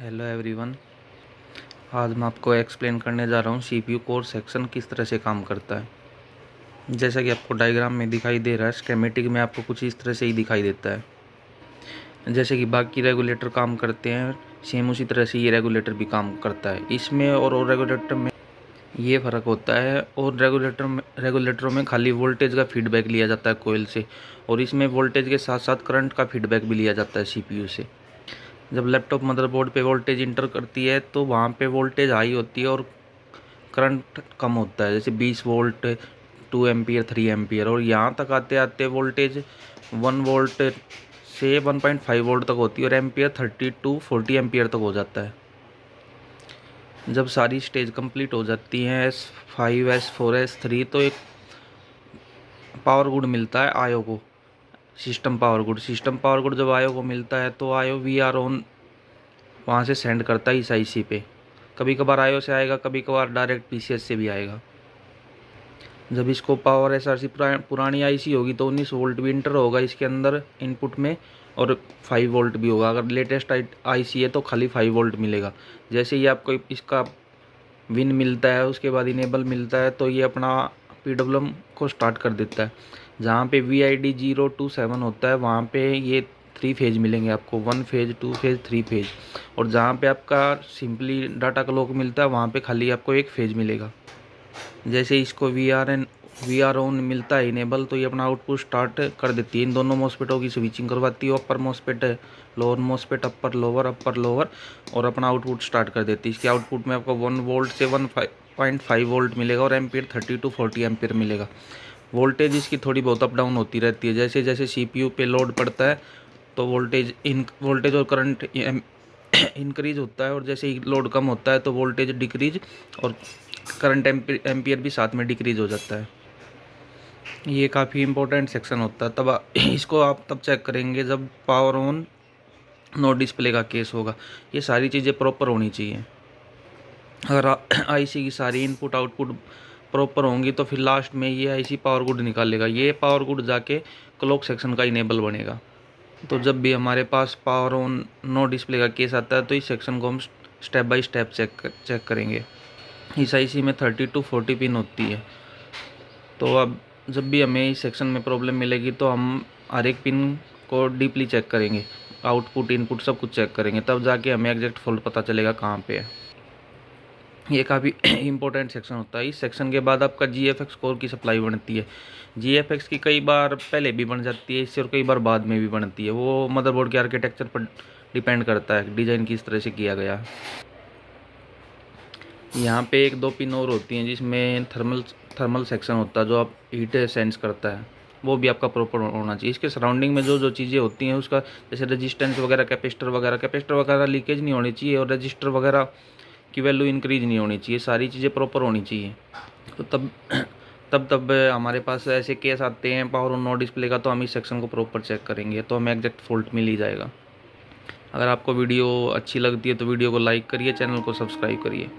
Hello everyone. आज मैं आपको एक्सप्लेन करने जा रहा हूँ सीपीयू कोर सेक्शन किस तरह से काम करता है। जैसा कि आपको डायग्राम में दिखाई दे रहा है, स्केमेटिक में आपको कुछ इस तरह से ही दिखाई देता है। जैसे कि बाकी रेगुलेटर काम करते हैं, सेम उसी तरह से ये रेगुलेटर भी काम करता है। इसमें और रेगुलेटर में ये फ़र्क होता है। और रेगुलेटरों में खाली वोल्टेज का फीडबैक लिया जाता है कोयल से, और इसमें वोल्टेज के साथ साथ करंट का फीडबैक भी लिया जाता है सीपीयू से। जब लैपटॉप मदरबोर्ड पे वोल्टेज इंटर करती है तो वहाँ पे वोल्टेज हाई होती है और करंट कम होता है, जैसे 20 वोल्ट, 2 एम्पियर, 3 एम्पियर। और यहाँ तक आते आते वोल्टेज 1 वोल्ट से 1.5 वोल्ट तक होती है, और एम्पियर 30 टू 40 एम्पियर तक हो जाता है। जब सारी स्टेज कंप्लीट हो जाती हैं, S5, S4, S3, तो एक पावर गुड मिलता है आयो को, सिस्टम पावर गुड जब आयो को मिलता है तो आयो VRON वहाँ से सेंड करता है इस आईसी पे। कभी कभार आईओ से आएगा, कभी कभार डायरेक्ट पीसीएस से भी आएगा। जब इसको पावर एसआरसी पुरानी आईसी होगी तो 19 वोल्ट भी इंटर होगा इसके अंदर इनपुट में, और 5 वोल्ट भी होगा। अगर लेटेस्ट आईसी है तो खाली 5 वोल्ट मिलेगा। जैसे ही आपको इसका विन मिलता है, उसके बाद इनेबल मिलता है, तो ये अपना PWM को स्टार्ट कर देता है। जहाँ पे VID 0 to 7 होता है वहाँ पे ये 3 फेज मिलेंगे आपको, 1 फेज, 2 फेज, 3 फेज। और जहाँ पे आपका सिंपली डाटा क्लॉक मिलता है वहाँ पे खाली आपको 1 फेज मिलेगा। जैसे इसको VRON मिलता है इनेबल, तो ये अपना आउटपुट स्टार्ट कर देती है। इन दोनों मॉस्फेटों की स्विचिंग करवाती है, upper MOSFET, lower MOSFET, upper lower, और अपना आउटपुट स्टार्ट कर देती है। इसके आउटपुट में आपको 1 वोल्ट से 1.5 वोल्ट मिलेगा, और एम्पियर 30 टू 40 एम्पियर मिलेगा। वोल्टेज इसकी थोड़ी बहुत अप डाउन होती रहती है। जैसे जैसे सीपीयू पे लोड पड़ता है तो वोल्टेज और करंट इंक्रीज होता है, और जैसे ही लोड कम होता है तो वोल्टेज डिक्रीज और करंट एम्पियर भी साथ में डिक्रीज हो जाता है। ये काफ़ी इंपॉर्टेंट सेक्शन होता है। तब इसको आप तब चेक करेंगे जब पावर ऑन नो डिस्प्ले का केस होगा। ये सारी चीज़ें प्रॉपर होनी चाहिए। अगर आईसी की सारी इनपुट आउटपुट प्रॉपर होंगी तो फिर लास्ट में ये आईसी पावर गुड निकालेगा। ये पावर गुड जाके क्लॉक सेक्शन का इनेबल बनेगा। तो जब भी हमारे पास पावर ऑन नो डिस्प्ले का केस आता है तो इस सेक्शन को हम स्टेप बाय स्टेप चेक करेंगे। इस आईसी में 30 टू 40 पिन होती है। तो अब जब भी हमें इस सेक्शन में प्रॉब्लम मिलेगी तो हम हर एक पिन को डीपली चेक करेंगे, आउटपुट इनपुट सब कुछ चेक करेंगे, तब जाके हमें एग्जैक्ट फॉल्ट पता चलेगा कहाँ पे है। ये काफ़ी इंपॉर्टेंट सेक्शन होता है। इस सेक्शन के बाद आपका GFX कोर की सप्लाई बनती है। GFX की कई बार पहले भी बन जाती है इससे, और कई बार बाद में भी बनती है। वो मदरबोर्ड के आर्किटेक्चर पर डिपेंड करता है, डिज़ाइन किस तरह से किया गया है। यहाँ पे 1-2 पिन और होती हैं जिसमें थर्मल सेक्शन होता है, जो आप हीट सेंस करता है, वो भी आपका प्रॉपर होना चाहिए। इसके सराउंडिंग में जो जो चीज़ें होती हैं उसका, जैसे रेजिस्टेंस वगैरह, कैपेसिटर वगैरह लीकेज नहीं होनी चाहिए, और रजिस्टर वगैरह की वैल्यू इंक्रीज नहीं होनी चाहिए। सारी चीज़ें प्रॉपर होनी चाहिए। तो तब हमारे पास ऐसे केस आते हैं पावर ऑन नो डिस्प्ले का, तो हम इस सेक्शन को प्रॉपर चेक करेंगे तो हमें एग्जैक्ट फॉल्ट मिल ही जाएगा। अगर आपको वीडियो अच्छी लगती है तो वीडियो को लाइक करिए, चैनल को सब्सक्राइब करिए।